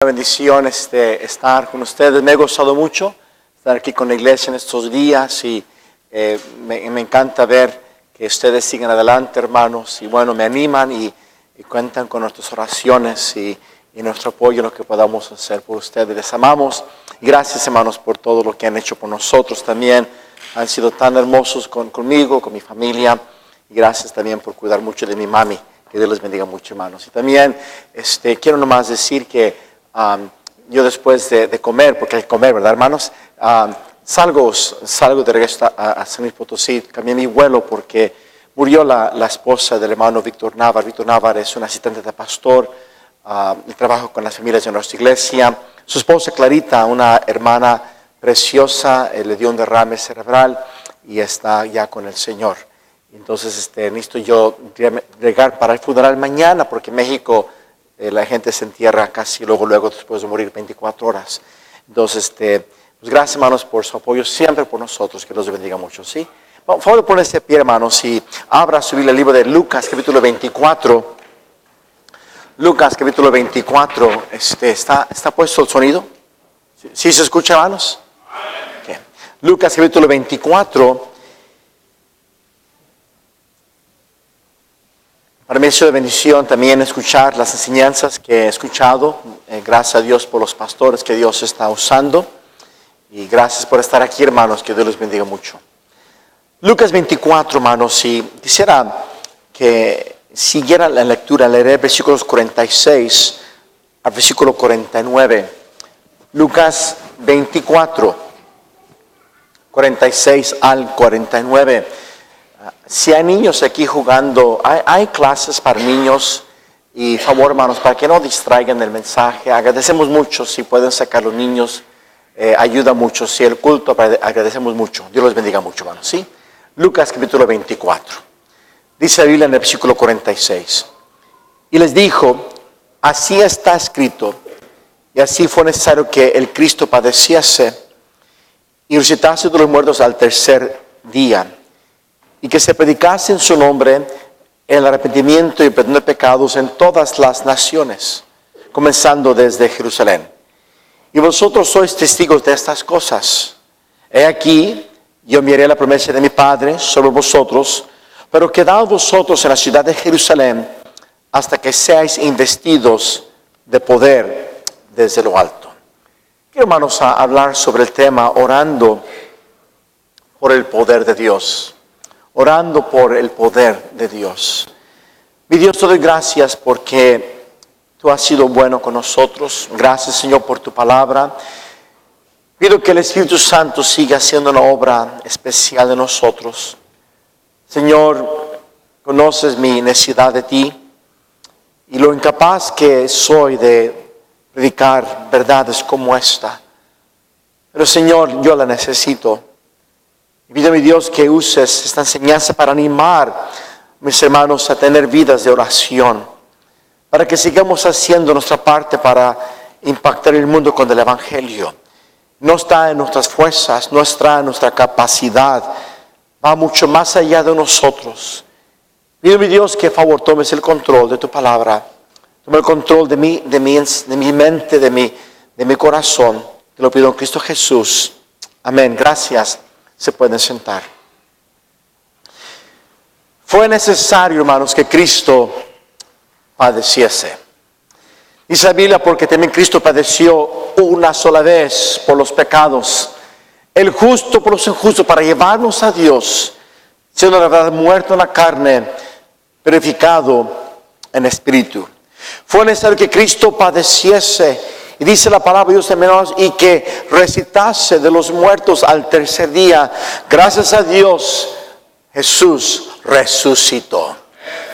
Una bendición estar con ustedes. Me he gozado mucho estar aquí con la iglesia en estos días y me encanta ver que ustedes siguen adelante, hermanos, y bueno, me animan y cuentan con nuestras oraciones y nuestro apoyo en lo que podamos hacer por ustedes. Les amamos y gracias, hermanos, por todo lo que han hecho por nosotros también. Han sido tan hermosos conmigo, con mi familia, y gracias también por cuidar mucho de mi mami. Que Dios les bendiga mucho, hermanos. Y también quiero nomás decir que yo después de comer, porque hay que comer, ¿verdad, hermanos? Salgo de regreso a San Luis Potosí. Cambié mi vuelo porque murió la esposa del hermano Víctor Navar. Víctor Navar es un asistente de pastor y trabaja con las familias de nuestra iglesia. Su esposa Clarita, una hermana preciosa, le dio un derrame cerebral y está ya con el Señor. Entonces necesito yo llegar para el funeral mañana porque en México la gente se entierra casi luego después de morir 24 horas. Entonces, pues gracias, hermanos, por su apoyo siempre por nosotros. Que Dios les bendiga mucho, ¿sí? Por favor, ponerse de pie, hermanos, y abra su Biblia el libro de Lucas, capítulo 24. Lucas, capítulo 24. ¿Está puesto el sonido? ¿Sí se escucha, hermanos? Okay. Lucas, capítulo 24. Para mí ha sido de bendición también escuchar las enseñanzas que he escuchado. Gracias a Dios por los pastores que Dios está usando. Y gracias por estar aquí, hermanos. Que Dios les bendiga mucho. Lucas 24, hermanos. Y quisiera que siguieran la lectura. Leeré versículos 46 al versículo 49. Lucas 24, 46 al 49. Si hay niños aquí jugando, hay clases para niños y favor, hermanos, para que no distraigan el mensaje. Agradecemos mucho si pueden sacar los niños, ayuda mucho. Si el culto, agradecemos mucho. Dios los bendiga mucho, hermanos. ¿Sí? Lucas capítulo 24. Dice la Biblia en el versículo 46. Y les dijo, así está escrito, y así fue necesario que el Cristo padeciese y resucitase de los muertos al tercer día, y que se predicase en su nombre el arrepentimiento y el perdón de pecados en todas las naciones, comenzando desde Jerusalén. Y vosotros sois testigos de estas cosas. He aquí, yo enviaré la promesa de mi Padre sobre vosotros, pero quedaos vosotros en la ciudad de Jerusalén hasta que seáis investidos de poder desde lo alto. Quiero, hermanos, a hablar sobre el tema orando por el poder de Dios. Orando por el poder de Dios. Mi Dios, te doy gracias porque tú has sido bueno con nosotros. Gracias, Señor, por tu palabra. Pido que el Espíritu Santo siga haciendo una obra especial de nosotros. Señor, conoces mi necesidad de ti y lo incapaz que soy de predicar verdades como esta. Pero, Señor, yo la necesito. Pido, mi Dios, que uses esta enseñanza para animar a mis hermanos a tener vidas de oración, para que sigamos haciendo nuestra parte para impactar el mundo con el Evangelio. No está en nuestras fuerzas, no está en nuestra capacidad, va mucho más allá de nosotros. Pido, mi Dios, que por favor tomes el control de tu palabra, tome el control de mi mente, de mi corazón. Te lo pido en Cristo Jesús. Amén. Gracias. Se pueden sentar. Fue necesario, hermanos, que Cristo padeciese. Dice la Biblia, porque también Cristo padeció una sola vez por los pecados, el justo por los injustos, para llevarnos a Dios, siendo la verdad muerto en la carne, purificado en espíritu. Fue necesario que Cristo padeciese. Y dice la palabra de Dios, hermanos, y que resucitase de los muertos al tercer día. Gracias a Dios, Jesús resucitó.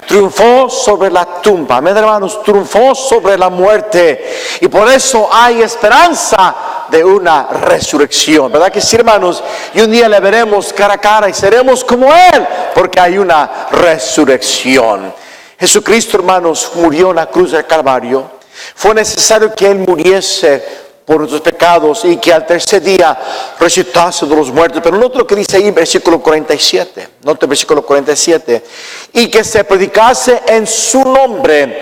Triunfó sobre la tumba. Amén, hermanos, triunfó sobre la muerte. Y por eso hay esperanza de una resurrección. ¿Verdad que sí, hermanos? Y un día le veremos cara a cara y seremos como Él, porque hay una resurrección. Jesucristo, hermanos, murió en la cruz del Calvario. Fue necesario que Él muriese por nuestros pecados y que al tercer día resucitase de los muertos. Pero note lo que dice ahí en versículo 47. Note el versículo 47. Y que se predicase en su nombre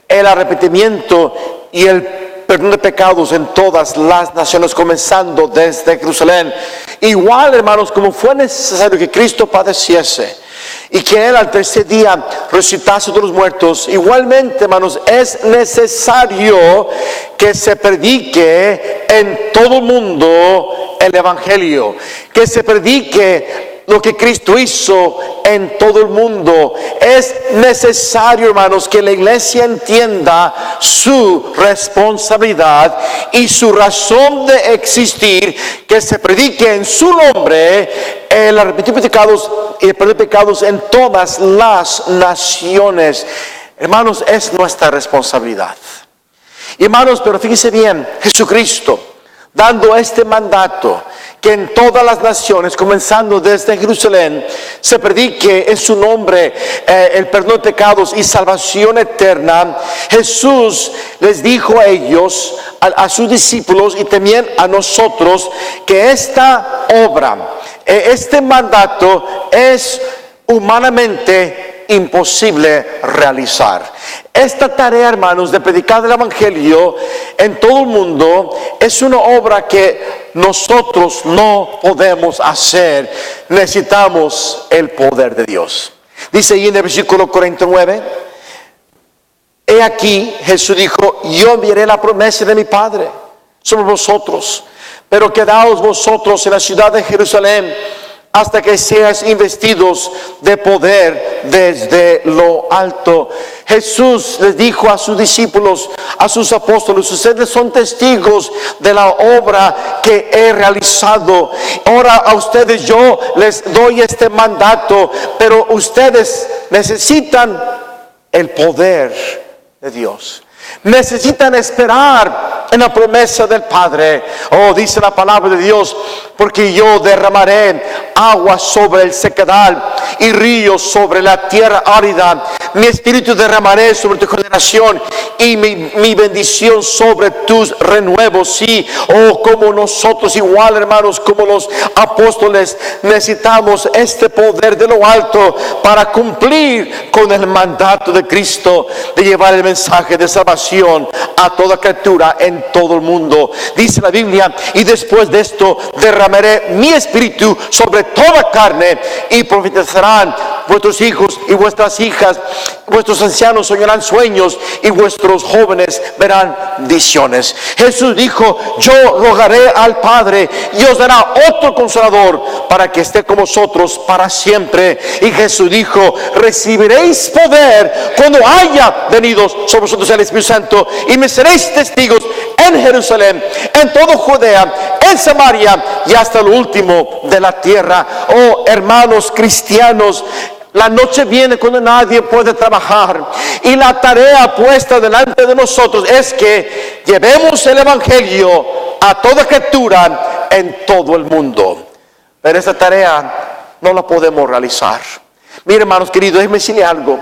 el arrepentimiento y el perdón de pecados en todas las naciones, comenzando desde Jerusalén. Igual, hermanos, como fue necesario que Cristo padeciese y que Él al tercer día resucitase de los muertos, igualmente, hermanos, es necesario que se predique en todo el mundo el Evangelio, que se predique lo que Cristo hizo en todo el mundo. Es necesario, hermanos, que la iglesia entienda su responsabilidad y su razón de existir, que se predique en su nombre el arrepentimiento de pecados y el perdón de pecados en todas las naciones. Hermanos, es nuestra responsabilidad. Hermanos, pero fíjense bien, Jesucristo dando este mandato, que en todas las naciones, comenzando desde Jerusalén, se predique en su nombre el perdón de pecados y salvación eterna. Jesús les dijo a ellos, a sus discípulos y también a nosotros, que esta obra, este mandato es humanamente imposible realizar. Esta tarea, hermanos, de predicar el Evangelio en todo el mundo es una obra que nosotros no podemos hacer. Necesitamos el poder de Dios. Dice ahí en el versículo 49, he aquí, Jesús dijo, yo enviaré la promesa de mi Padre sobre vosotros, pero quedaos vosotros en la ciudad de Jerusalén hasta que seas investidos de poder desde lo alto. Jesús les dijo a sus discípulos, a sus apóstoles, ustedes son testigos de la obra que he realizado. Ahora a ustedes yo les doy este mandato, pero ustedes necesitan el poder de Dios. Necesitan esperar en la promesa del Padre. Oh, dice la palabra de Dios, porque yo derramaré agua sobre el sequedal y ríos sobre la tierra árida. Mi espíritu derramaré sobre tu generación y mi bendición sobre tus renuevos. Sí, oh, como nosotros igual, hermanos, como los apóstoles, necesitamos este poder de lo alto para cumplir con el mandato de Cristo de llevar el mensaje de salvación a toda criatura en todo el mundo. Dice la Biblia, y después de esto derramaré mi espíritu sobre toda carne, y profetizarán vuestros hijos y vuestras hijas, vuestros ancianos soñarán sueños y vuestros jóvenes verán visiones. Jesús dijo, yo rogaré al Padre y os dará otro consolador para que esté con vosotros para siempre. Y Jesús dijo, recibiréis poder cuando haya venido sobre vosotros el Espíritu Santo, y me seréis testigos en Jerusalén, en toda Judea, en Samaria y hasta lo último de la tierra. Oh, hermanos cristianos, la noche viene cuando nadie puede trabajar, y la tarea puesta delante de nosotros es que llevemos el Evangelio a toda criatura en todo el mundo. Pero esta tarea no la podemos realizar. Miren, hermanos queridos, déjenme decirle algo.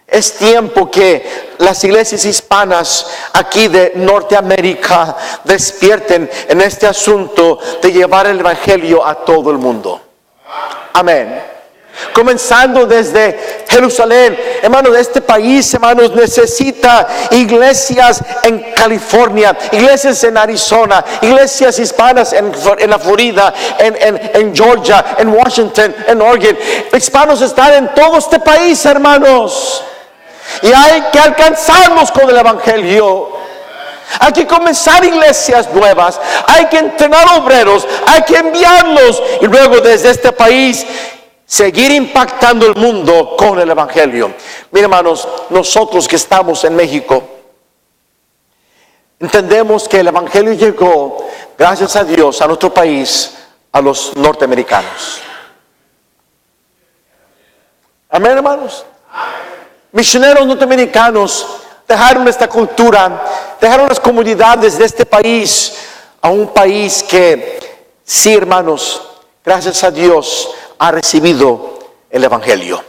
Es tiempo que las iglesias hispanas aquí de Norteamérica despierten en este asunto de llevar el Evangelio a todo el mundo. Amén. Comenzando desde Jerusalén, hermanos, este país, hermanos, necesita iglesias en California, iglesias en Arizona, iglesias hispanas en la Florida, en Georgia, en Washington, en Oregon. Hispanos están en todo este país, hermanos, y hay que alcanzarlos con el Evangelio. Hay que comenzar iglesias nuevas, hay que entrenar obreros, hay que enviarlos, y luego desde este país seguir impactando el mundo con el Evangelio. Miren, hermanos, nosotros que estamos en México entendemos que el Evangelio llegó, gracias a Dios, a nuestro país, a los norteamericanos. Amén, hermanos. Misioneros norteamericanos dejaron esta cultura, dejaron las comunidades de este país a un país que, sí, hermanos, gracias a Dios, ha recibido el Evangelio.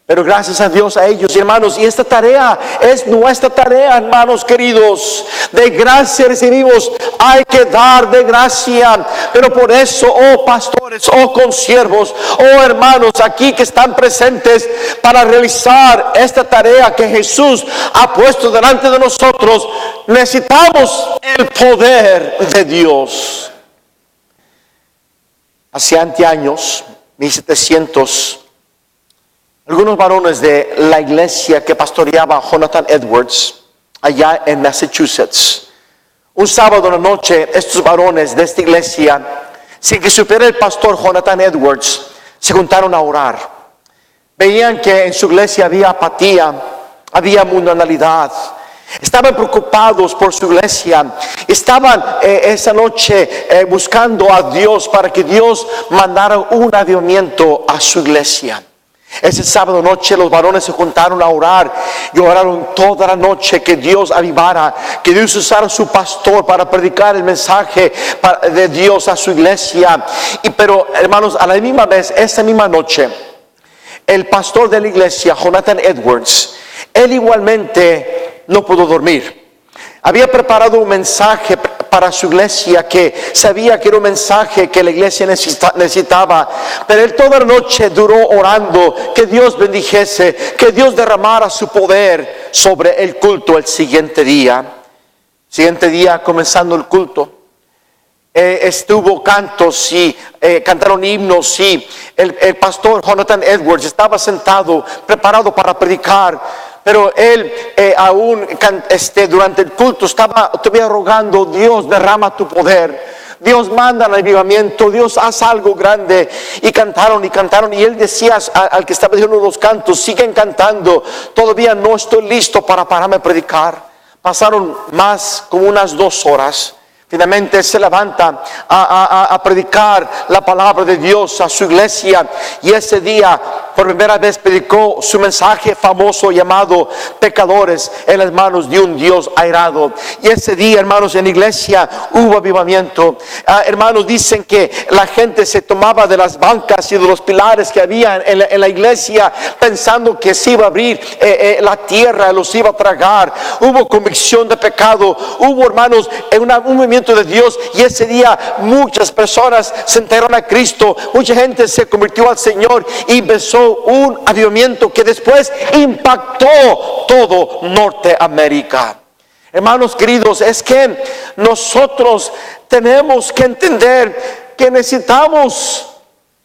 Pero gracias a Dios a ellos, hermanos, y esta tarea es nuestra tarea, hermanos queridos. De gracia recibimos, hay que dar de gracia. Pero por eso, oh pastores, oh consiervos, oh hermanos aquí que están presentes para realizar esta tarea que Jesús ha puesto delante de nosotros, necesitamos el poder de Dios. Hace años, 1700, algunos varones de la iglesia que pastoreaba Jonathan Edwards, allá en Massachusetts, un sábado en la noche, estos varones de esta iglesia, sin que supiera el pastor Jonathan Edwards, se juntaron a orar. Veían que en su iglesia había apatía, había mundanalidad. Estaban preocupados por su iglesia. Estaban esa noche buscando a Dios para que Dios mandara un avivamiento a su iglesia. Ese sábado noche los varones se juntaron a orar y oraron toda la noche que Dios avivara, que Dios usara a su pastor para predicar el mensaje de Dios a su iglesia. Pero hermanos, a la misma vez, esa misma noche, el pastor de la iglesia, Jonathan Edwards, él igualmente no pudo dormir. Había preparado un mensaje para su iglesia que sabía que era un mensaje que la iglesia necesitaba, pero él toda la noche duró orando que Dios bendijese, que Dios derramara su poder sobre el culto el siguiente día. Comenzando el culto, estuvo cantos y cantaron himnos, y el pastor Jonathan Edwards estaba sentado preparado para predicar. Pero él aún durante el culto estaba todavía rogando: Dios, derrama tu poder. Dios, manda el avivamiento. Dios, haz algo grande. Y cantaron. Y él decía al que estaba diciendo los cantos: siguen cantando. Todavía no estoy listo para pararme a predicar. Pasaron más como unas 2 horas. Finalmente se levanta a predicar la palabra de Dios a su iglesia. Y ese día por primera vez predicó su mensaje famoso llamado Pecadores en las manos de un Dios airado. Y ese día, hermanos, en la iglesia hubo avivamiento. Hermanos, dicen que la gente se tomaba de las bancas y de los pilares que había en la iglesia, pensando que se iba a abrir la tierra, los iba a tragar. Hubo convicción de pecado. Hubo, hermanos, un movimiento de Dios, y ese día muchas personas se entregaron a Cristo. Mucha gente se convirtió al Señor y empezó un avivamiento que después impactó todo Norteamérica. Hermanos queridos, es que nosotros tenemos que entender que necesitamos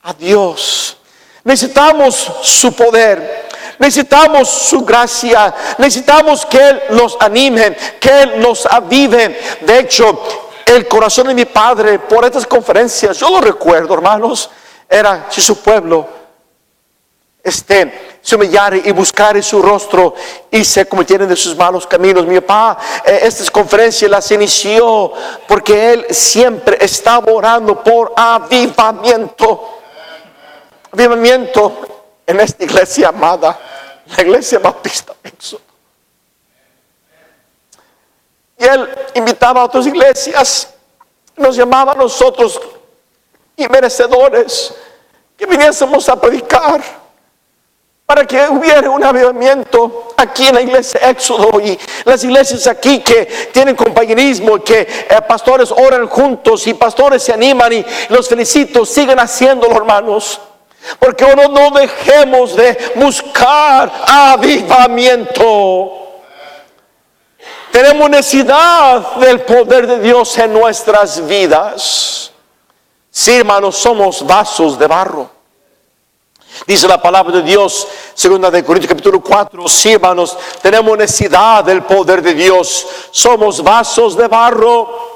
a Dios, necesitamos su poder, necesitamos su gracia, necesitamos que Él nos anime, que Él nos avive. De hecho, el corazón de mi padre por estas conferencias, yo lo recuerdo, hermanos, era si su pueblo se humillare y buscare su rostro y se convirtieren de sus malos caminos. Mi papá estas conferencias las inició porque él siempre estaba orando por avivamiento. Avivamiento en esta iglesia amada, la iglesia Bautista Éxodo. Y él invitaba a otras iglesias, nos llamaba a nosotros inmerecedores que viniésemos a predicar, para que hubiera un avivamiento aquí en la iglesia Éxodo y las iglesias aquí que tienen compañerismo, que pastores oran juntos y pastores se animan, y los felicito, sigan haciéndolo, hermanos, porque no dejemos de buscar avivamiento. Tenemos necesidad del poder de Dios en nuestras vidas. Sí, hermanos, somos vasos de barro. Dice la palabra de Dios, 2 de Corintios capítulo 4, sí, hermanos, tenemos necesidad del poder de Dios. Somos vasos de barro.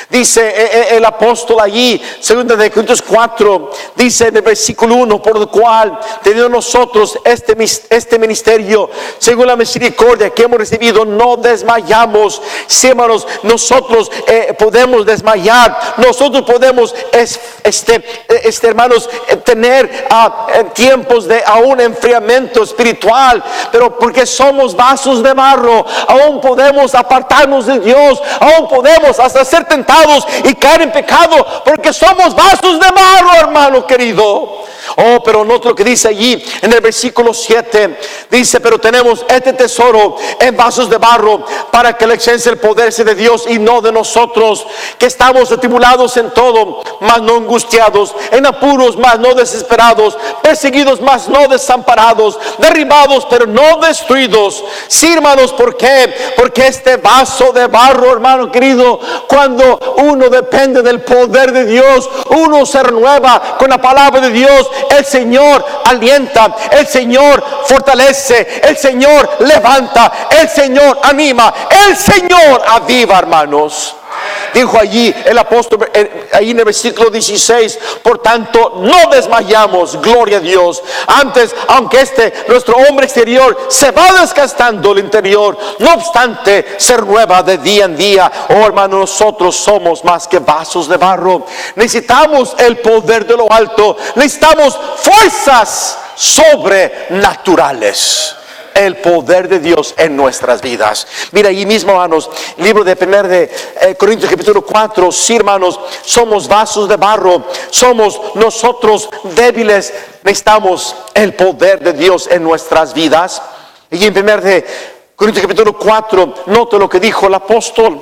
Dice el apóstol allí, 2 de Corintios 4, dice en el versículo 1, por lo cual teniendo nosotros este ministerio, según la misericordia que hemos recibido, no desmayamos. Sí, hermanos, nosotros podemos desmayar, nosotros podemos hermanos, tener tiempos de aún enfriamiento espiritual, pero porque somos vasos de barro, aún podemos apartarnos de Dios, aún podemos hasta ser tentados y caer en pecado, porque somos vasos de barro, hermano querido. Oh, pero note lo que dice allí en el versículo 7. Dice, pero tenemos este tesoro en vasos de barro, para que la excelencia del poder sea de Dios y no de nosotros, que estamos atribulados en todo, mas no angustiados, en apuros, mas no desesperados, perseguidos, mas no desamparados, derribados, pero no destruidos. Sí, hermanos, ¿por qué? Porque este vaso de barro, hermano querido, cuando uno depende del poder de Dios, uno se renueva con la palabra de Dios. El Señor alienta, el Señor fortalece, el Señor levanta, el Señor anima, el Señor aviva, hermanos. Dijo allí el apóstol, ahí en el versículo 16, por tanto no desmayamos, gloria a Dios. Antes, aunque nuestro hombre exterior se va desgastando el interior, no obstante se renueva de día en día. Oh, hermano, nosotros somos más que vasos de barro. Necesitamos el poder de lo alto, necesitamos fuerzas sobrenaturales, el poder de Dios en nuestras vidas. Mira, allí mismo, hermanos, libro de 1 de Corintios capítulo 4. Sí, hermanos, somos vasos de barro, somos nosotros débiles, necesitamos el poder de Dios en nuestras vidas. Y en 1 de Corintios capítulo 4, note lo que dijo el apóstol.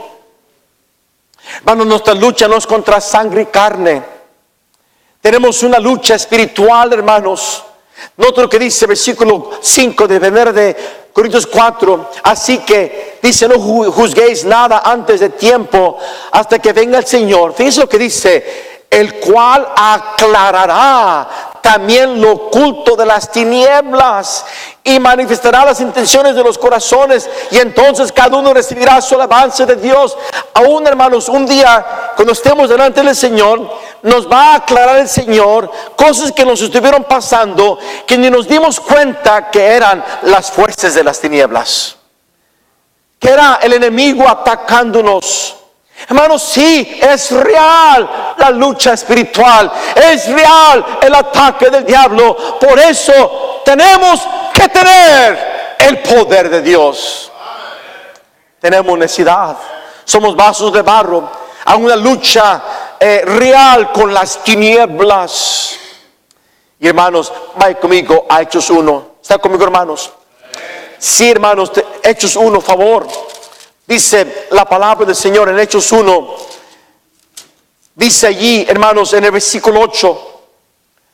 Hermanos, nuestra lucha no es contra sangre y carne, tenemos una lucha espiritual, hermanos. Note lo que dice versículo 5 de 1 de Corintios 4. Así que dice, no juzguéis nada antes de tiempo, hasta que venga el Señor. Fíjense lo que dice, el cual aclarará también lo oculto de las tinieblas y manifestará las intenciones de los corazones, y entonces cada uno recibirá su alabanza de Dios. Aún, hermanos, un día cuando estemos delante del Señor, nos va a aclarar el Señor cosas que nos estuvieron pasando, que ni nos dimos cuenta que eran las fuerzas de las tinieblas, que era el enemigo atacándonos. Hermanos, sí, es real la lucha espiritual, es real el ataque del diablo. Por eso tenemos que tener el poder de Dios. Tenemos necesidad, somos vasos de barro, a una lucha real con las tinieblas. Y hermanos, vaya conmigo a Hechos 1. ¿Está conmigo, hermanos? Sí, hermanos, Hechos 1, favor. Dice la palabra del Señor en Hechos 1. Dice allí, hermanos, en el versículo 8: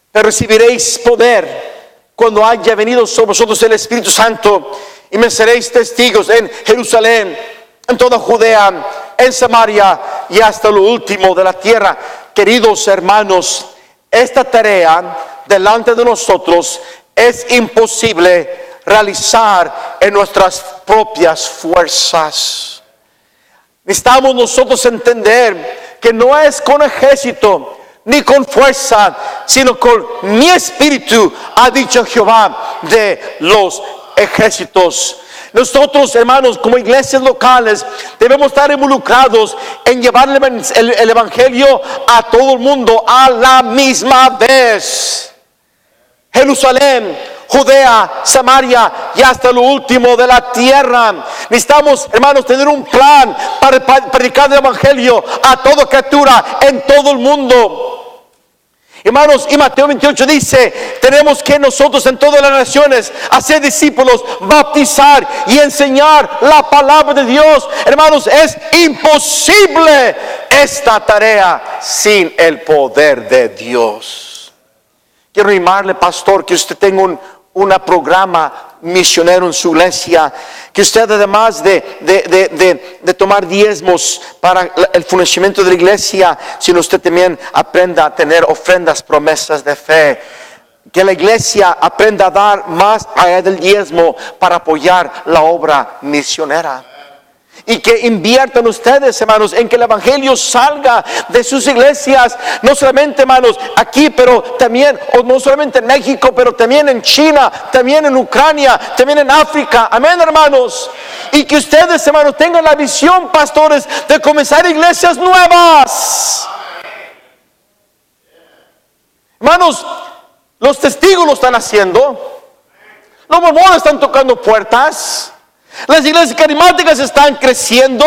pero recibiréis poder cuando haya venido sobre vosotros el Espíritu Santo, y me seréis testigos en Jerusalén, en toda Judea, en Samaria y hasta lo último de la tierra. Queridos hermanos, esta tarea delante de nosotros es imposible realizar en nuestras propias fuerzas. Necesitamos nosotros entender que no es con ejército ni con fuerza, sino con mi espíritu, ha dicho Jehová de los ejércitos. Nosotros, hermanos, como iglesias locales, debemos estar involucrados en llevar el evangelio a todo el mundo a la misma vez. Jerusalén, Judea, Samaria y hasta lo último de la tierra. Necesitamos, hermanos, tener un plan para predicar el evangelio a toda criatura en todo el mundo. Hermanos, y Mateo 28 dice, tenemos que nosotros en todas las naciones hacer discípulos, bautizar y enseñar la palabra de Dios. Hermanos, es imposible esta tarea sin el poder de Dios. Quiero animarle, pastor, que usted tenga un programa misionero en su iglesia, que usted, además de tomar diezmos para el funcionamiento de la iglesia, sino usted también aprenda a tener ofrendas, promesas de fe. Que la iglesia aprenda a dar más allá del diezmo para apoyar la obra misionera. Y que inviertan ustedes, hermanos, en que el evangelio salga de sus iglesias, no solamente, hermanos, aquí, pero también, o no solamente en México, pero también en China, también en Ucrania, también en África. Amén, hermanos. Y que ustedes, hermanos, tengan la visión, pastores, de comenzar iglesias nuevas. Hermanos, los testigos lo están haciendo, los mormones están tocando puertas, las iglesias carismáticas están creciendo.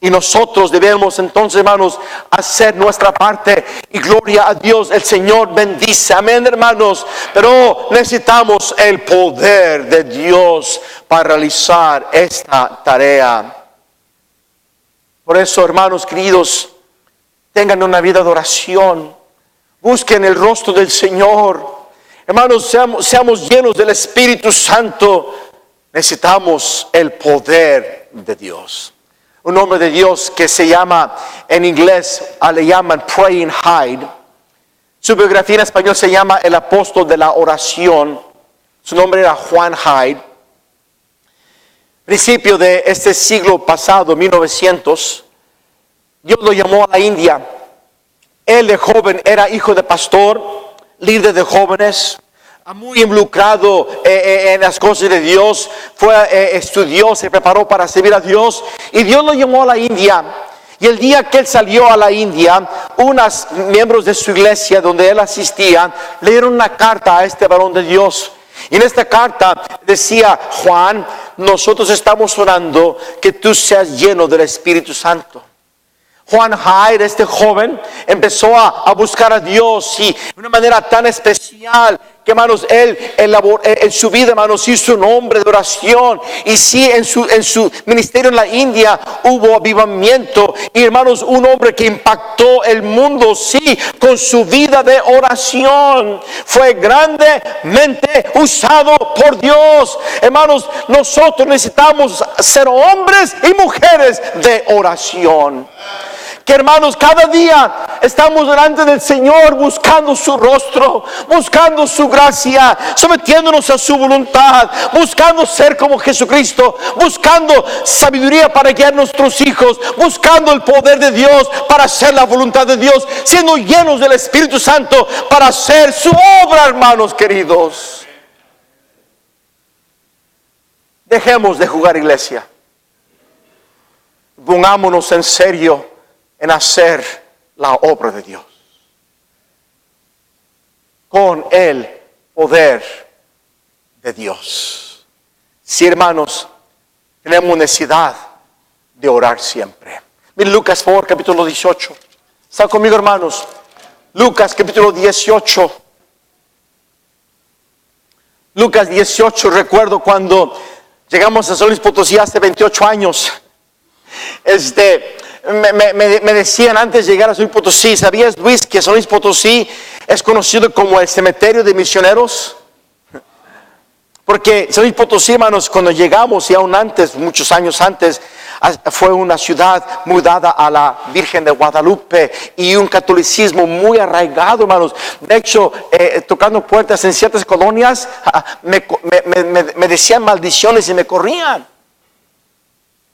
Y nosotros debemos entonces, hermanos, hacer nuestra parte. Y gloria a Dios, el Señor bendice. Amén, hermanos. Pero necesitamos el poder de Dios para realizar esta tarea. Por eso, hermanos queridos, tengan una vida de oración. Busquen el rostro del Señor. Hermanos, seamos llenos del Espíritu Santo. Necesitamos el poder de Dios. Un hombre de Dios que se llama, en inglés le llaman Praying Hyde. Su biografía en español se llama El Apóstol de la Oración. Su nombre era Juan Hyde. Principio de este siglo pasado, 1900, Dios lo llamó a la India. Él de joven era hijo de pastor, líder de jóvenes, muy involucrado en las cosas de Dios. Estudió, se preparó para servir a Dios. Y Dios lo llamó a la India. Y el día que él salió a la India, unos miembros de su iglesia donde él asistía, le dieron una carta a este varón de Dios. Y en esta carta decía: Juan, nosotros estamos orando que tú seas lleno del Espíritu Santo. Juan Hyde, este joven, empezó a buscar a Dios, y de una manera tan especial que, hermanos, él en su vida, hermanos, hizo un hombre de oración. Y sí, en su ministerio en la India hubo avivamiento. Y, hermanos, un hombre que impactó el mundo, sí, con su vida de oración. Fue grandemente usado por Dios. Hermanos, nosotros necesitamos ser hombres y mujeres de oración. Que, hermanos, cada día estamos delante del Señor buscando su rostro, buscando su gracia, sometiéndonos a su voluntad, buscando ser como Jesucristo, buscando sabiduría para guiar a nuestros hijos, buscando el poder de Dios para hacer la voluntad de Dios, siendo llenos del Espíritu Santo para hacer su obra, hermanos queridos. Dejemos de jugar iglesia. Pongámonos en serio en hacer la obra de Dios con el poder de Dios. Sí, hermanos, tenemos necesidad de orar siempre. Miren Lucas, por favor, capítulo 18. ¿Están conmigo, hermanos? Lucas, capítulo 18. Lucas 18, recuerdo cuando llegamos a San Luis Potosí hace 28 años. Me decían antes de llegar a San Luis Potosí: ¿sabías, Luis, que San Luis Potosí es conocido como el cementerio de misioneros? Porque San Luis Potosí, hermanos, cuando llegamos, y aún antes, muchos años antes, fue una ciudad muy dada a la Virgen de Guadalupe y un catolicismo muy arraigado, hermanos. De hecho, tocando puertas en ciertas colonias, me decían maldiciones y me corrían.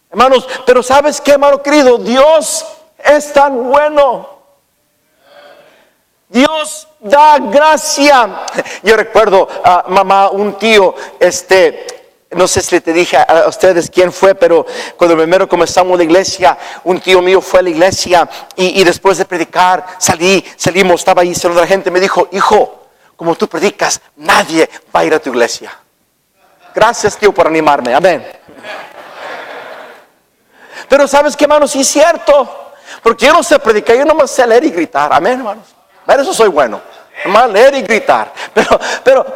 Hermanos, pero ¿sabes qué, hermano querido? Dios es tan bueno. Dios da gracia. Yo recuerdo a mamá, un tío, no sé si te dije a ustedes quién fue, pero cuando primero comenzamos la iglesia, un tío mío fue a la iglesia y después de predicar salimos, estaba ahí saludando a la gente, me dijo: hijo, como tú predicas, nadie va a ir a tu iglesia. Gracias, tío, por animarme. Amén. Pero ¿sabes qué, hermanos? Sí es cierto. Porque yo no sé predicar, yo no me sé leer y gritar. Amén, hermanos. Para eso soy bueno. Hermano, leer y gritar. Pero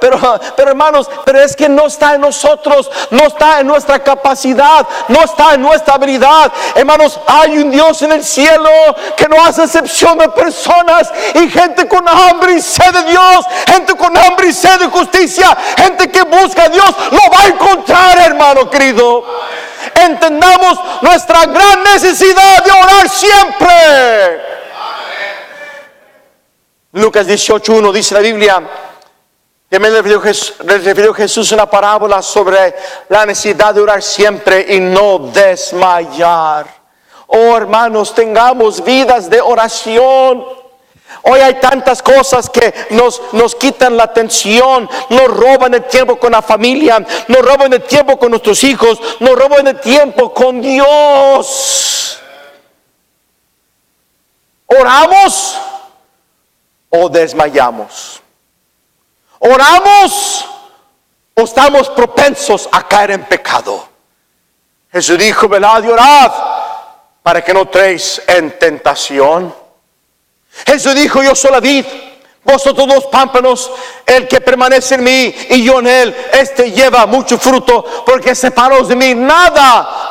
hermanos, pero es que no está en nosotros, no está en nuestra capacidad, no está en nuestra habilidad. Hermanos, hay un Dios en el cielo que no hace excepción de personas, y gente con hambre y sed de Dios, gente con hambre y sed de justicia, gente que busca a Dios, lo va a encontrar, hermano querido. Entendamos nuestra gran necesidad de orar siempre. Lucas 18:1 dice la Biblia, que me refirió Jesús una parábola sobre la necesidad de orar siempre y no desmayar. Oh, hermanos, tengamos vidas de oración. Hoy hay tantas cosas que nos quitan la atención, nos roban el tiempo con la familia, nos roban el tiempo con nuestros hijos, nos roban el tiempo con Dios. ¿Oramos o desmayamos? ¿Oramos o estamos propensos a caer en pecado? Jesús dijo: velad y orad para que no entréis en tentación. Jesús dijo, yo soy la vid, vosotros los pámpanos. El que permanece en mí y yo en él, este lleva mucho fruto, porque separados de mí nada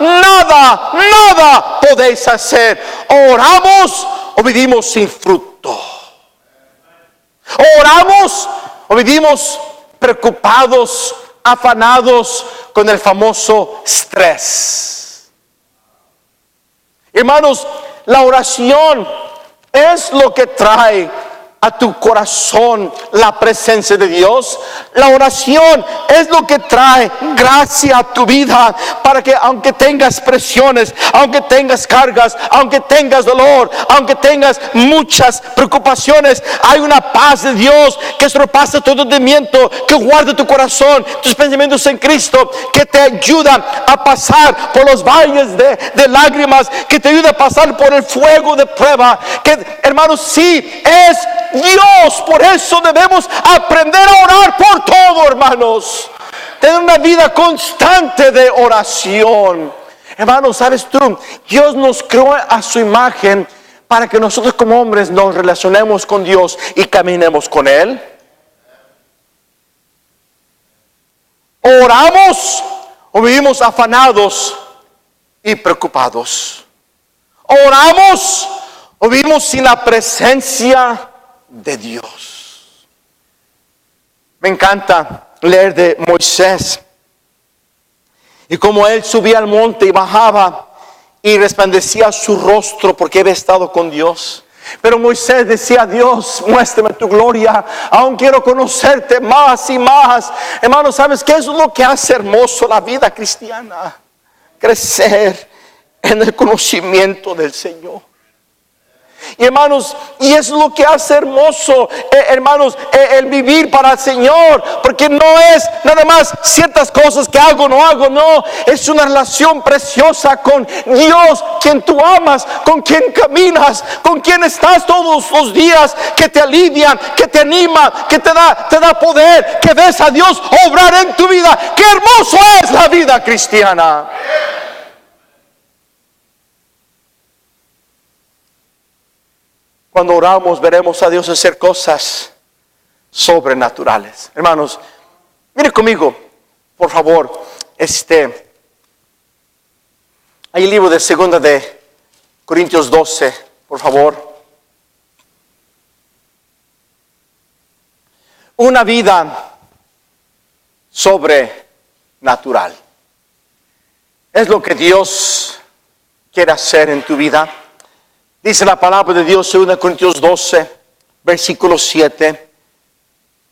podéis hacer. Oramos o vivimos sin fruto. Oramos o vivimos preocupados, afanados con el famoso estrés. Hermanos, la oración es lo que trae a tu corazón la presencia de Dios. La oración es lo que trae gracia a tu vida, para que aunque tengas presiones, aunque tengas cargas, aunque tengas dolor, aunque tengas muchas preocupaciones, hay una paz de Dios que sobrepasa todo entendimiento, que guarda tu corazón, tus pensamientos en Cristo, que te ayuda a pasar por los valles de lágrimas, que te ayuda a pasar por el fuego de prueba. Que, hermanos, sí es Dios. Por eso debemos aprender a orar por todo, hermanos. Tener una vida constante de oración. Hermanos, ¿sabes tú? Dios nos creó a su imagen para que nosotros como hombres nos relacionemos con Dios y caminemos con Él. ¿Oramos o vivimos afanados y preocupados? ¿Oramos o vivimos sin la presencia de Dios? Me encanta leer de Moisés y cómo él subía al monte y bajaba y resplandecía su rostro porque había estado con Dios. Pero Moisés decía, Dios, muéstrame tu gloria, aún quiero conocerte más y más. Hermanos, ¿sabes qué es lo que hace hermoso la vida cristiana? Crecer en el conocimiento del Señor. Y hermanos, y es lo que hace hermoso, hermanos, el vivir para el Señor, porque no es nada más ciertas cosas que hago o no hago, no, es una relación preciosa con Dios, quien tú amas, con quien caminas, con quien estás todos los días, que te alivian, que te anima, que te da poder, que ves a Dios obrar en tu vida. ¡Qué hermoso es la vida cristiana! Cuando oramos veremos a Dios hacer cosas sobrenaturales. Hermanos, miren conmigo, por favor, hay el libro de 2 de Corintios 12, por favor. Una vida sobrenatural. Es lo que Dios quiere hacer en tu vida. Dice la palabra de Dios, 2 Corintios 12, versículo 7.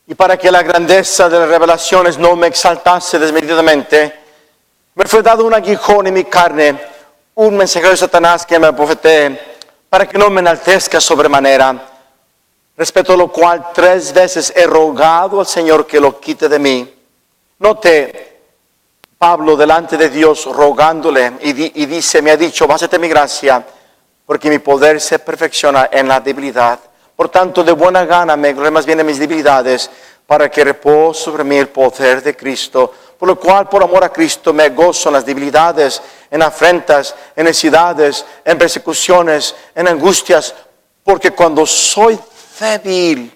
Y para que la grandeza de las revelaciones no me exaltase desmedidamente, me fue dado un aguijón en mi carne, un mensajero de Satanás que me profetee, para que no me enaltezca sobremanera. Respecto a lo cual 3 veces he rogado al Señor que lo quite de mí. Note, Pablo delante de Dios rogándole y dice, me ha dicho, básate mi gracia, porque mi poder se perfecciona en la debilidad. Por tanto, de buena gana me gloré más bien en mis debilidades, para que repose sobre mí el poder de Cristo. Por lo cual, por amor a Cristo, me gozo en las debilidades, en afrentas, en necesidades, en persecuciones, en angustias. Porque cuando soy débil,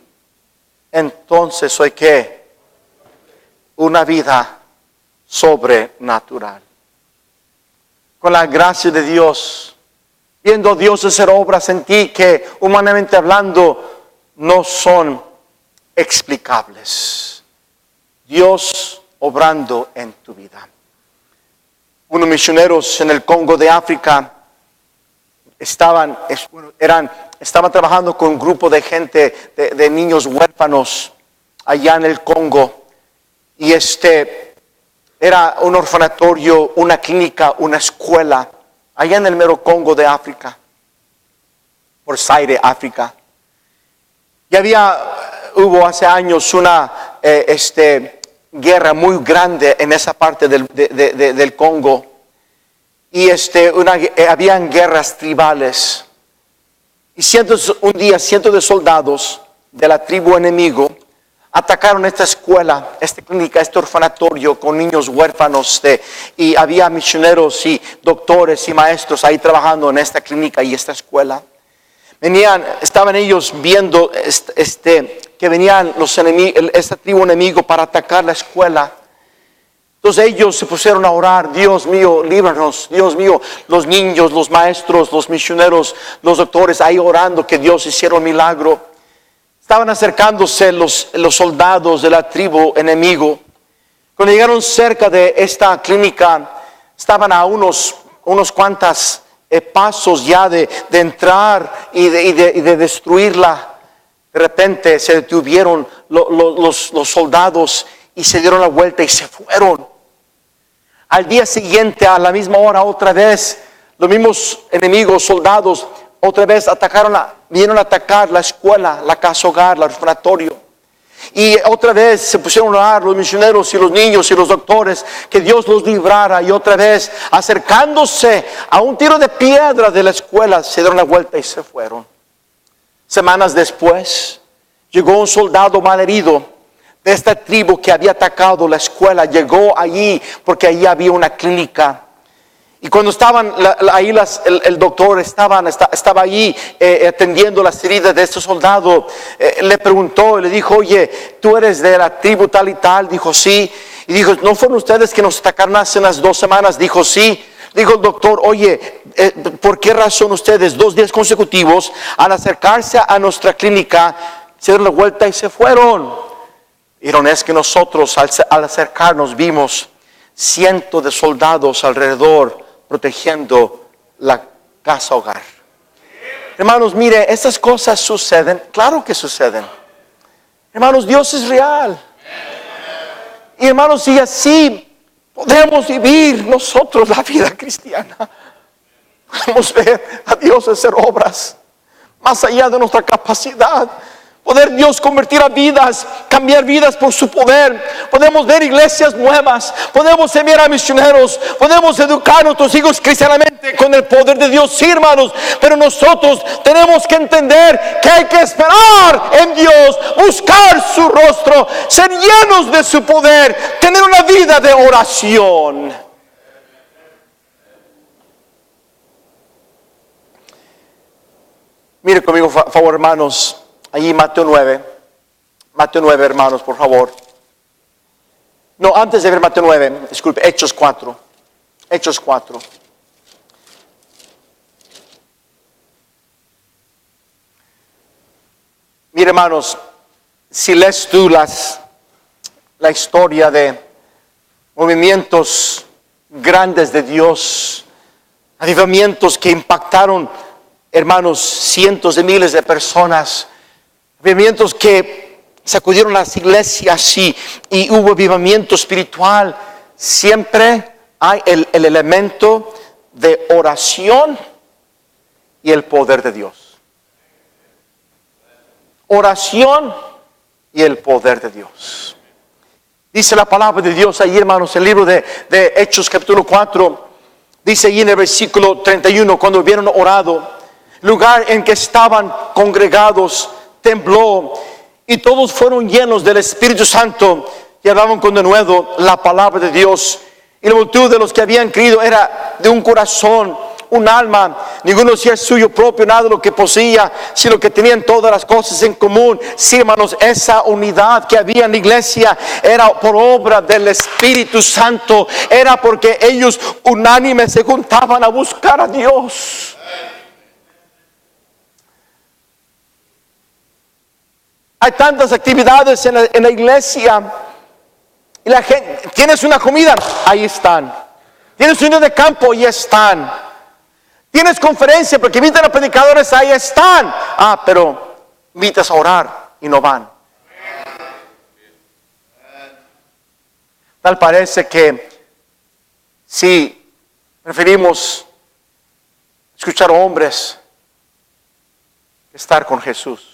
entonces soy ¿qué? Una vida sobrenatural. Con la gracia de Dios, viendo a Dios hacer obras en ti que humanamente hablando no son explicables. Dios obrando en tu vida. Unos misioneros en el Congo de África estaban trabajando con un grupo de gente, de niños huérfanos allá en el Congo. Y era un orfanatorio, una clínica, una escuela, allá en el mero Congo de África, por Zaire, África. Y hubo hace años una guerra muy grande en esa parte del Congo. Y habían guerras tribales. Y cientos de soldados de la tribu enemigo atacaron esta escuela, esta clínica, este orfanatorio con niños huérfanos y había misioneros y doctores y maestros ahí trabajando en esta clínica y esta escuela. Estaban ellos viendo que venían los enemigos, esta tribu enemigo para atacar la escuela. Entonces ellos se pusieron a orar: Dios mío, líbranos, Dios mío. Los niños, los maestros, los misioneros, los doctores ahí orando que Dios hiciera un milagro. Estaban acercándose los soldados de la tribu enemigo. Cuando llegaron cerca de esta clínica, estaban a unos cuantos pasos ya de entrar y de destruirla. De repente se detuvieron los soldados y se dieron la vuelta y se fueron. Al día siguiente, a la misma hora, otra vez, los mismos enemigos, soldados, otra vez vinieron a atacar la escuela, la casa hogar, el orfanatorio. Y otra vez se pusieron a orar los misioneros y los niños y los doctores, que Dios los librara. Y otra vez, acercándose a un tiro de piedra de la escuela, se dieron la vuelta y se fueron. Semanas después, llegó un soldado malherido de esta tribu que había atacado la escuela. Llegó allí porque allí había una clínica. Y cuando estaban ahí, el doctor estaba allí atendiendo las heridas de este soldado, le preguntó y le dijo: oye, ¿tú eres de la tribu tal y tal? Dijo: sí. Y dijo: ¿no fueron ustedes que nos atacaron hace unas 2 semanas? Dijo: sí. Dijo el doctor: oye, ¿por qué razón ustedes 2 días consecutivos, al acercarse a nuestra clínica, se dieron la vuelta y se fueron? Dijeron: es que nosotros al acercarnos vimos cientos de soldados alrededor protegiendo la casa hogar. Hermanos, mire, estas cosas suceden. Claro que suceden. Hermanos, Dios es real. Y hermanos, si así podemos vivir nosotros la vida cristiana, podemos ver a Dios hacer obras más allá de nuestra capacidad. Poder Dios convertir a vidas, cambiar vidas por su poder. Podemos ver iglesias nuevas, podemos enviar a misioneros, podemos educar a nuestros hijos cristianamente con el poder de Dios, sí, hermanos. Pero nosotros tenemos que entender que hay que esperar en Dios, buscar su rostro, ser llenos de su poder, tener una vida de oración. Mire conmigo, por favor, hermanos. Allí Mateo 9, hermanos, por favor. No, antes de ver Mateo 9, disculpe, Hechos 4. Mire, hermanos, si lees tú la historia de movimientos grandes de Dios, avivamientos que impactaron, hermanos, cientos de miles de personas, avivamientos que sacudieron las iglesias y hubo avivamiento espiritual, siempre hay el elemento de oración y el poder de Dios. Oración y el poder de Dios. Dice la palabra de Dios ahí, hermanos, el libro de Hechos capítulo 4, dice ahí en el versículo 31, cuando hubieron orado, lugar en que estaban congregados tembló, y todos fueron llenos del Espíritu Santo y hablaban con denuedo la palabra de Dios. Y la multitud de los que habían creído era de un corazón, un alma. Ninguno hacía suyo propio nada de lo que poseía, sino que tenían todas las cosas en común. Sí, hermanos, esa unidad que había en la iglesia era por obra del Espíritu Santo. Era porque ellos unánimes se juntaban a buscar a Dios. Hay tantas actividades en la iglesia. Y la gente, ¿tienes una comida? Ahí están. ¿Tienes un día de campo? Ahí están. ¿Tienes conferencia? Porque invitan a predicadores, ahí están. Pero invitas a orar y no van. Tal parece que si preferimos escuchar a hombres que estar con Jesús.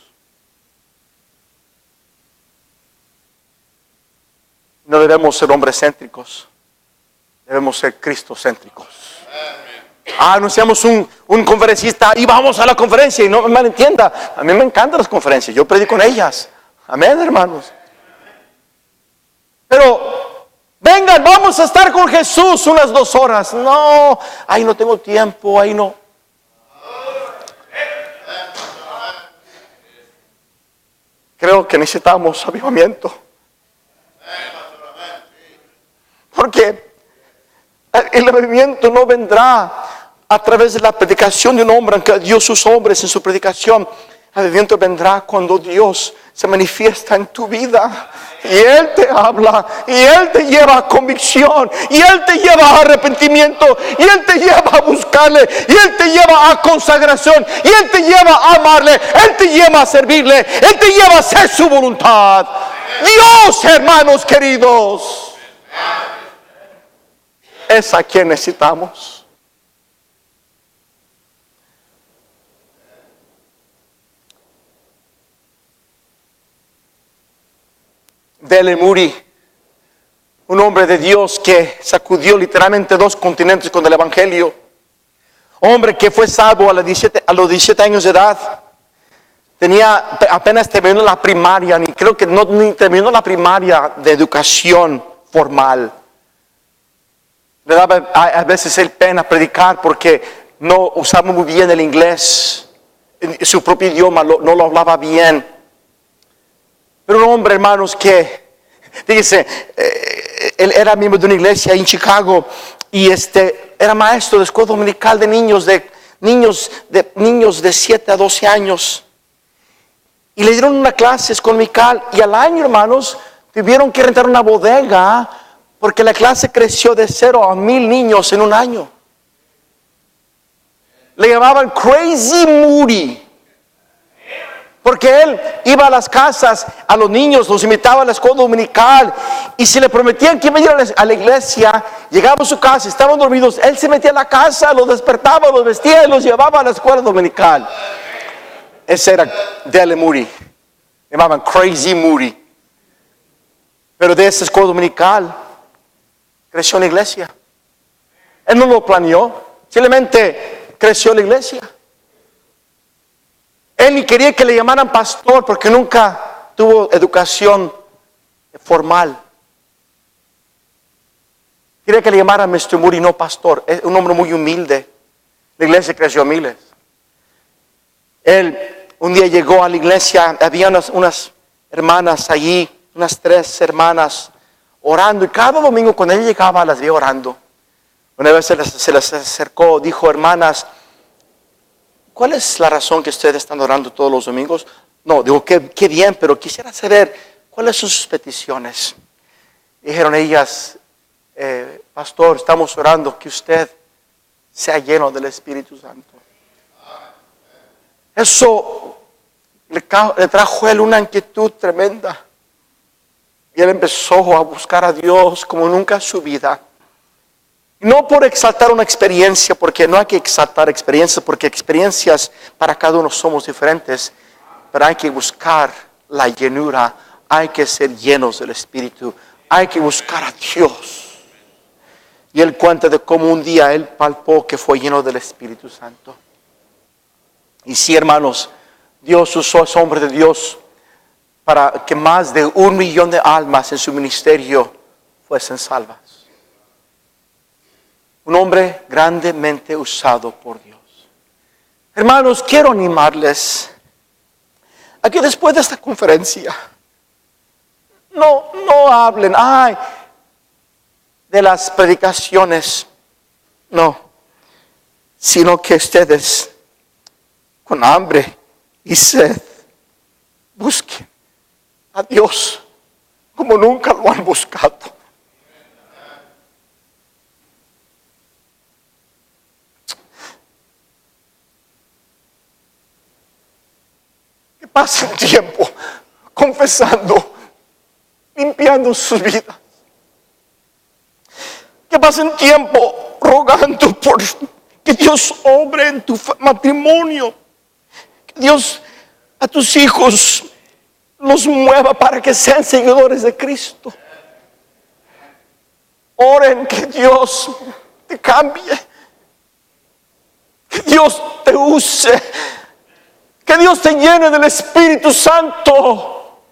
No debemos ser hombres céntricos, debemos ser cristocéntricos. Anunciamos un conferencista y vamos a la conferencia, y no me malentienda, a mí me encantan las conferencias, yo predico en ellas. Amén, hermanos. Pero vengan, vamos a estar con Jesús unas 2 horas. No, ahí no tengo tiempo, ahí no. Creo que necesitamos avivamiento. Porque el avivamiento no vendrá a través de la predicación de un hombre, aunque Dios usa hombres en su predicación. El avivamiento vendrá cuando Dios se manifiesta en tu vida. Y Él te habla, y Él te lleva a convicción, y Él te lleva a arrepentimiento, y Él te lleva a buscarle, y Él te lleva a consagración, y Él te lleva a amarle, Él te lleva a servirle, Él te lleva a hacer su voluntad. Dios, hermanos queridos, es a quien necesitamos. D.L. Moody, un hombre de Dios que sacudió literalmente 2 continentes con el Evangelio. Hombre que fue salvo a los 17 años de edad. Apenas terminó la primaria, creo que ni terminó la primaria de educación formal. Le daba a veces el pena predicar porque no usaba muy bien el inglés. Su propio idioma no lo hablaba bien. Pero un hombre, hermanos, que dice, él era miembro de una iglesia en Chicago y era maestro de escuela dominical de niños de 7 a 12 años. Y le dieron una clase escuela dominical y al año, hermanos, tuvieron que rentar una bodega porque la clase creció de 0 a 1000 niños en un año. Le llamaban Crazy Moody. Porque él iba a las casas, a los niños, los invitaba a la escuela dominical. Y si le prometían que iba a ir a la iglesia, llegaba a su casa, estaban dormidos. Él se metía a la casa, los despertaba, los vestía y los llevaba a la escuela dominical. Ese era D.L. Moody. Le llamaban Crazy Moody. Pero de esa escuela dominical creció la iglesia. Él no lo planeó, simplemente creció la iglesia. Él ni quería que le llamaran pastor porque nunca tuvo educación formal. Quería que le llamaran Mr. Moody, no pastor. Es un hombre muy humilde. La iglesia creció a miles. Él un día llegó a la iglesia, había unas hermanas allí, unas 3 hermanas orando. Y cada domingo cuando él llegaba las veía orando. Una vez se les acercó, dijo, hermanas, ¿cuál es la razón que ustedes están orando todos los domingos? No, digo, qué bien, pero quisiera saber cuáles son sus peticiones. Dijeron ellas, pastor, estamos orando que usted sea lleno del Espíritu Santo. Eso le trajo a él una inquietud tremenda. Y él empezó a buscar a Dios como nunca en su vida. No por exaltar una experiencia, porque no hay que exaltar experiencias, porque experiencias para cada uno somos diferentes, pero hay que buscar la llenura, hay que ser llenos del Espíritu, hay que buscar a Dios. Y él cuenta de cómo un día él palpó que fue lleno del Espíritu Santo. Y sí, hermanos, Dios usó a ese hombre de Dios para que más de 1 millón de almas en su ministerio fuesen salvas. Un hombre grandemente usado por Dios. Hermanos, quiero animarles a que después de esta conferencia no hablen de las predicaciones, no, sino que ustedes con hambre y sed busquen a Dios como nunca lo han buscado. Pasen tiempo confesando, limpiando sus vidas. Que pasen tiempo rogando por que Dios obre en tu matrimonio. Que Dios a tus hijos los mueva para que sean seguidores de Cristo. Oren que Dios te cambie. Que Dios te use. Que Dios te llene del Espíritu Santo.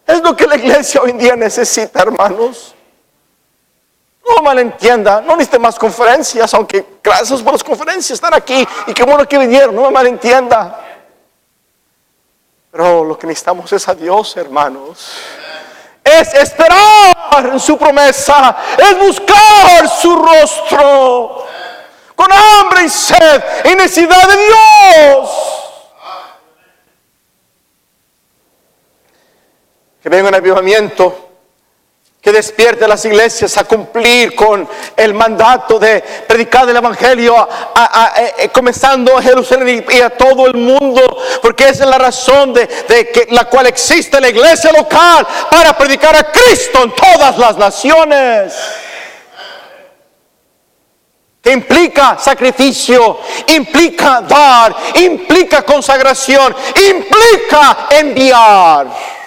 Es lo que la iglesia hoy en día necesita, hermanos. No me malentienda, no necesite más conferencias, aunque gracias por las conferencias, están aquí y qué bueno que vinieron, no me malentienda. Pero lo que necesitamos es a Dios, hermanos. Es esperar en su promesa, es buscar su rostro, con hambre y sed y necesidad de Dios. Que venga un avivamiento que despierte a las iglesias a cumplir con el mandato de predicar el evangelio, comenzando a Jerusalén y a todo el mundo, porque esa es la razón de que la cual existe la iglesia local, para predicar a Cristo en todas las naciones. Que implica sacrificio, implica dar, implica consagración, implica enviar.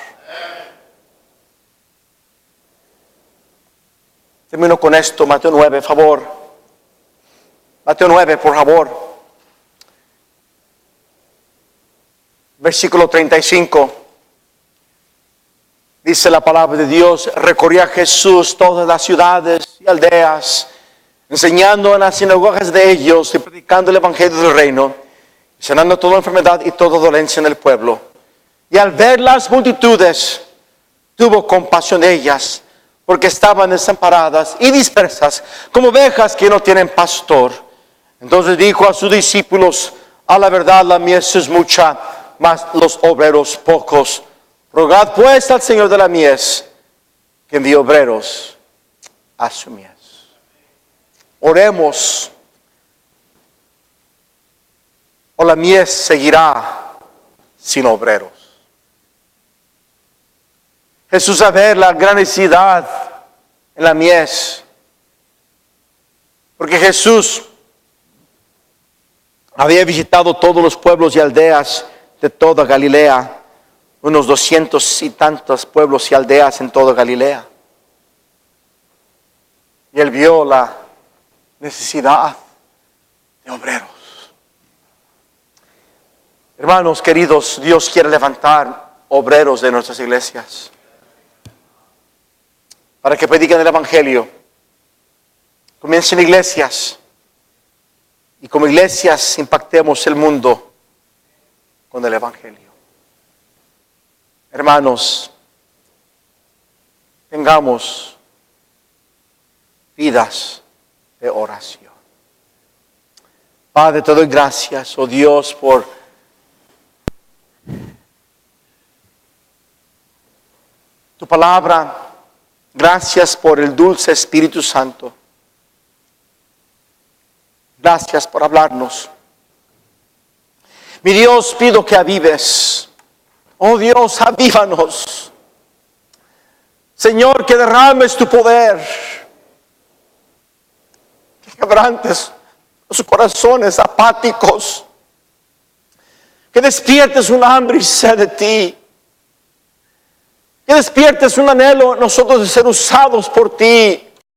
Termino con esto, Mateo 9, por favor. Mateo 9, por favor. Versículo 35. Dice la palabra de Dios: recorría Jesús todas las ciudades y aldeas, enseñando en las sinagogas de ellos y predicando el evangelio del reino, sanando toda enfermedad y toda dolencia en el pueblo. Y al ver las multitudes, tuvo compasión de ellas, porque estaban desamparadas y dispersas como ovejas que no tienen pastor. Entonces dijo a sus discípulos: a la verdad la mies es mucha, mas los obreros pocos. Rogad pues al Señor de la mies que envíe obreros a su mies. Oremos, o la mies seguirá sin obreros. Jesús, a ver la gran necesidad en la mies, porque Jesús había visitado todos los pueblos y aldeas de toda Galilea, unos 200 y tantos pueblos y aldeas en toda Galilea. Y él vio la necesidad de obreros. Hermanos queridos, Dios quiere levantar obreros de nuestras iglesias para que prediquen el evangelio. Comiencen iglesias y como iglesias impactemos el mundo con el evangelio. Hermanos, tengamos vidas de oración. Padre, te doy gracias, oh Dios, por tu palabra. Gracias por el dulce Espíritu Santo. Gracias por hablarnos. Mi Dios, pido que avives. Oh Dios, avívanos. Señor, que derrames tu poder. Que quebrantes los corazones apáticos. Que despiertes un hambre y sed de ti. Que despiertes un anhelo en nosotros de ser usados por ti.